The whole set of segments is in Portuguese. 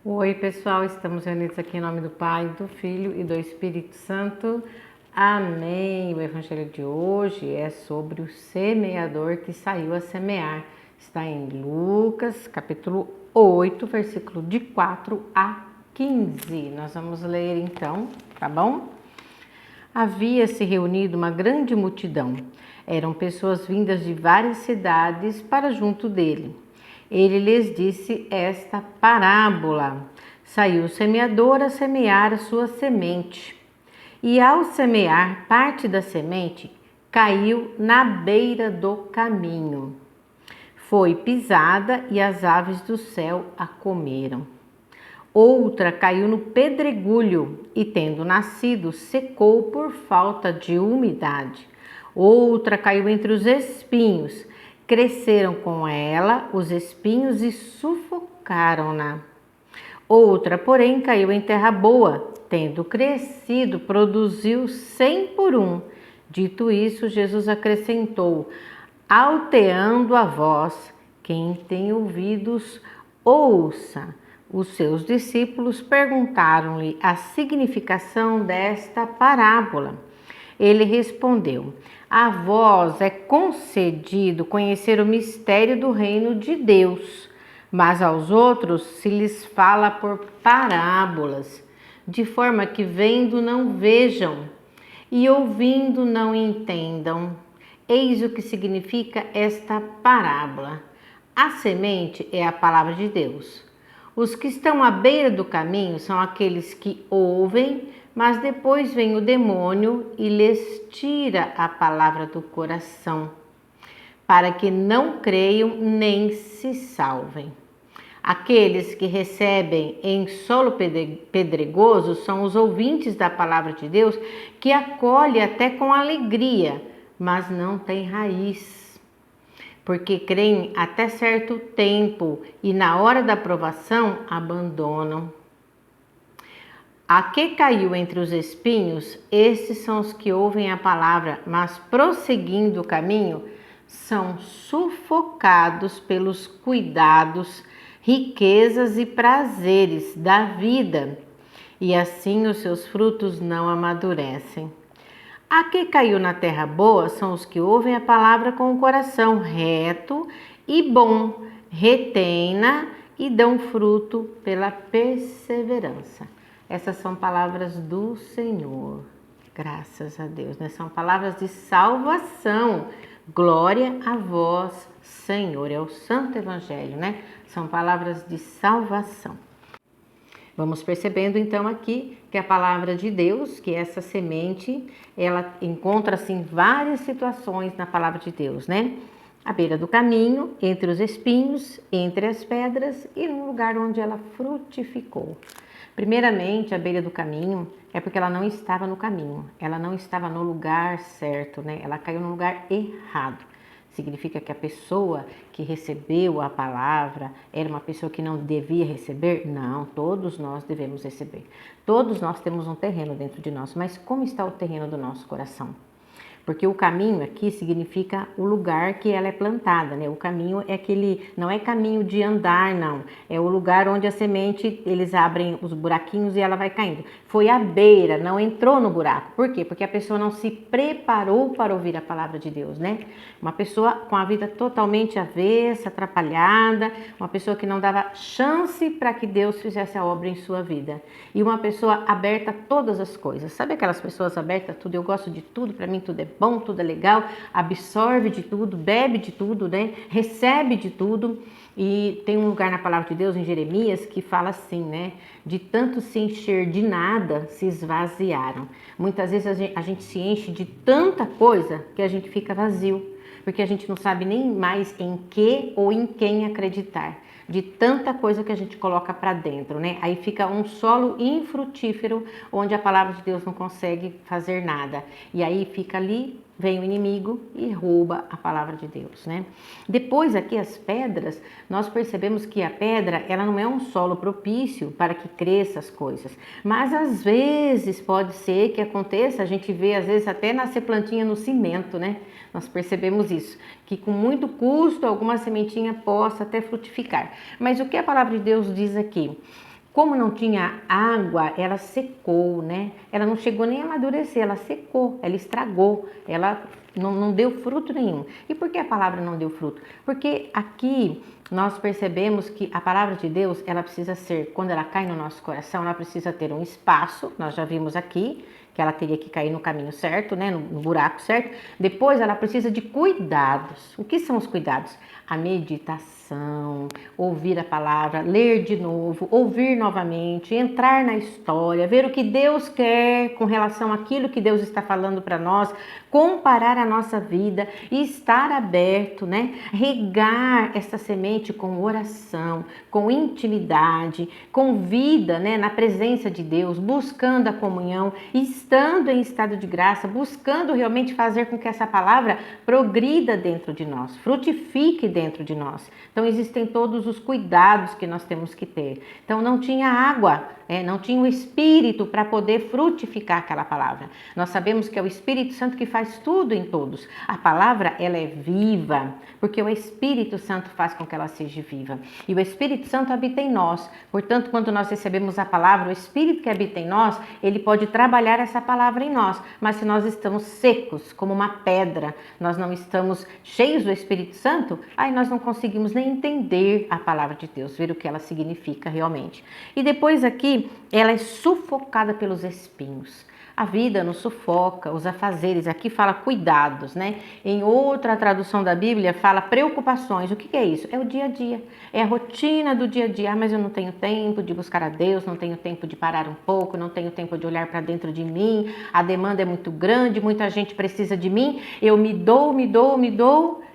Oi, pessoal, estamos reunidos aqui em nome do Pai, do Filho e do Espírito Santo. Amém. O evangelho de hoje é sobre o semeador que saiu a semear. Está em Lucas, capítulo 8, versículo de 4 a 15. Nós vamos ler então, tá bom? Havia se reunido uma grande multidão. Eram pessoas vindas de várias cidades para junto dele. Ele lhes disse esta parábola: Saiu o semeador a semear a sua semente. E ao semear, parte da semente caiu na beira do caminho. Foi pisada e as aves do céu a comeram. Outra caiu no pedregulho e, tendo nascido, secou por falta de umidade. Outra caiu entre os espinhos. Cresceram com ela os espinhos e sufocaram-na. Outra, porém, caiu em terra boa. Tendo crescido, produziu 100 por um. Dito isso, Jesus acrescentou, alteando a voz: quem tem ouvidos, ouça. Os seus discípulos perguntaram-lhe a significação desta parábola. Ele respondeu: a vós é concedido conhecer o mistério do reino de Deus, mas aos outros se lhes fala por parábolas, de forma que vendo não vejam e ouvindo não entendam. Eis o que significa esta parábola. A semente é a palavra de Deus. Os que estão à beira do caminho são aqueles que ouvem, mas depois vem o demônio e lhes tira a palavra do coração, para que não creiam nem se salvem. Aqueles que recebem em solo pedregoso são os ouvintes da palavra de Deus, que acolhe até com alegria, mas não tem raiz, porque creem até certo tempo e na hora da provação abandonam. A que caiu entre os espinhos, estes são os que ouvem a palavra, mas prosseguindo o caminho, são sufocados pelos cuidados, riquezas e prazeres da vida, e assim os seus frutos não amadurecem. A que caiu na terra boa são os que ouvem a palavra com o coração reto e bom, retém-na e dão fruto pela perseverança. Essas são palavras do Senhor, graças a Deus, né? São palavras de salvação. Glória a vós, Senhor. É o Santo Evangelho, né? São palavras de salvação. Vamos percebendo então aqui que a palavra de Deus, que essa semente, ela encontra-se em várias situações na palavra de Deus, né? À beira do caminho, entre os espinhos, entre as pedras e no lugar onde ela frutificou. Primeiramente, à beira do caminho é porque ela não estava no caminho, ela não estava no lugar certo, né? Ela caiu no lugar errado. Significa que a pessoa que recebeu a palavra era uma pessoa que não devia receber? Não, todos nós devemos receber. Todos nós temos um terreno dentro de nós, mas como está o terreno do nosso coração? Porque o caminho aqui significa o lugar que ela é plantada, né? O caminho é aquele, não é caminho de andar, não. É o lugar onde a semente, eles abrem os buraquinhos e ela vai caindo. Foi à beira, não entrou no buraco. Por quê? Porque a pessoa não se preparou para ouvir a palavra de Deus, né? Uma pessoa com a vida totalmente avessa, atrapalhada, uma pessoa que não dava chance para que Deus fizesse a obra em sua vida. E uma pessoa aberta a todas as coisas. Sabe aquelas pessoas abertas a tudo? Eu gosto de tudo, para mim tudo é bom, tudo é legal, absorve de tudo, bebe de tudo, né? Recebe de tudo. E tem um lugar na palavra de Deus, em Jeremias, que fala assim, né? De tanto se encher de nada, se esvaziaram. Muitas vezes a gente se enche de tanta coisa que a gente fica vazio, porque a gente não sabe nem mais em que ou em quem acreditar, de tanta coisa que a gente coloca para dentro, né? Aí fica um solo infrutífero, onde a palavra de Deus não consegue fazer nada. E aí fica ali, vem o inimigo e rouba a palavra de Deus, né? Depois aqui as pedras, nós percebemos que a pedra, ela não é um solo propício para que cresça as coisas, mas às vezes pode ser que aconteça, a gente vê às vezes até nascer plantinha no cimento, né? Nós percebemos isso, que com muito custo alguma sementinha possa até frutificar. Mas o que a palavra de Deus diz aqui? Como não tinha água, ela secou, né? Ela não chegou nem a amadurecer, ela secou, ela estragou, ela não deu fruto nenhum. E por que a palavra não deu fruto? Porque aqui nós percebemos que a palavra de Deus, ela precisa ser, quando ela cai no nosso coração, ela precisa ter um espaço, nós já vimos aqui, que ela teria que cair no caminho certo, né, no buraco certo. Depois ela precisa de cuidados. O que são os cuidados? A meditação, ouvir a palavra, ler de novo, ouvir novamente, entrar na história, ver o que Deus quer com relação àquilo que Deus está falando para nós, comparar a nossa vida e estar aberto, né? Regar essa semente com oração, com intimidade, com vida, né? Na presença de Deus, buscando a comunhão, estando em estado de graça, buscando realmente fazer com que essa palavra progrida dentro de nós, frutifique dentro de nós. Então existem todos os cuidados que nós temos que ter. Então não tinha água, não tinha o Espírito para poder frutificar aquela palavra. Nós sabemos que é o Espírito Santo que faz tudo em todos. A palavra, ela é viva, porque o Espírito Santo faz com que ela seja viva. E o Espírito Santo habita em nós. Portanto, quando nós recebemos a palavra, o Espírito que habita em nós, ele pode trabalhar essa palavra em nós. Mas se nós estamos secos, como uma pedra, nós não estamos cheios do Espírito Santo, aí nós não conseguimos nem entender a palavra de Deus, ver o que ela significa realmente. E depois aqui, ela é sufocada pelos espinhos. A vida nos sufoca, os afazeres, aqui fala cuidados, né? Em outra tradução da Bíblia fala preocupações. O que é isso? É o dia a dia, é a rotina do dia a dia. Ah, mas eu não tenho tempo de buscar a Deus, não tenho tempo de parar um pouco, não tenho tempo de olhar para dentro de mim, a demanda é muito grande, muita gente precisa de mim, eu me dou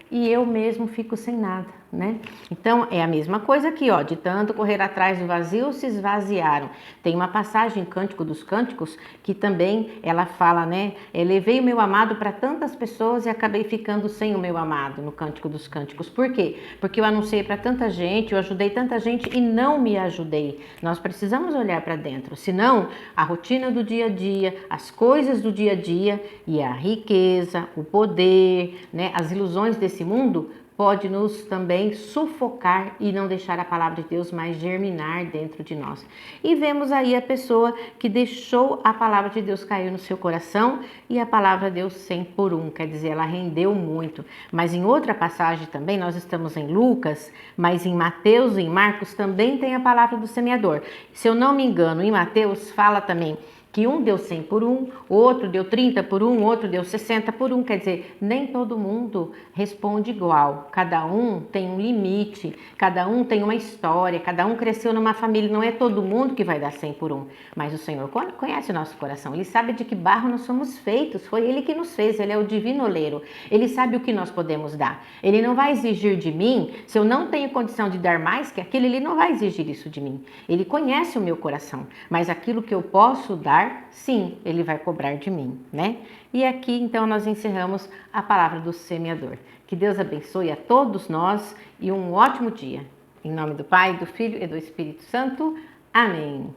e eu mesmo fico sem nada, né? Então é a mesma coisa aqui, ó, de tanto correr atrás do vazio se esvaziaram. Tem uma passagem em Cântico dos Cânticos que também ela fala, né? Levei o meu amado para tantas pessoas e acabei ficando sem o meu amado, no Cântico dos Cânticos. Por quê? Porque eu anunciei para tanta gente, eu ajudei tanta gente e não me ajudei. Nós precisamos olhar para dentro, senão a rotina do dia a dia, as coisas do dia a dia e a riqueza, o poder, né? As ilusões desse mundo pode nos também sufocar e não deixar a palavra de Deus mais germinar dentro de nós. E vemos aí a pessoa que deixou a palavra de Deus cair no seu coração e a palavra deu 100 por 1, quer dizer, ela rendeu muito. Mas em outra passagem também, nós estamos em Lucas, mas em Mateus e em Marcos também tem a palavra do semeador. Se eu não me engano, em Mateus fala também que um deu 100 por 1, outro deu 30 por 1, outro deu 60 por 1, quer dizer, nem todo mundo responde igual, cada um tem um limite, cada um tem uma história, cada um cresceu numa família, não é todo mundo que vai dar 100 por 1, mas o Senhor conhece o nosso coração, Ele sabe de que barro nós somos feitos, foi Ele que nos fez, Ele é o divino oleiro, Ele sabe o que nós podemos dar, Ele não vai exigir de mim, se eu não tenho condição de dar mais que aquilo, Ele não vai exigir isso de mim, Ele conhece o meu coração, mas aquilo que eu posso dar, sim, Ele vai cobrar de mim, né? E aqui, então, nós encerramos a palavra do semeador. Que Deus abençoe a todos nós e um ótimo dia. Em nome do Pai, do Filho e do Espírito Santo. Amém.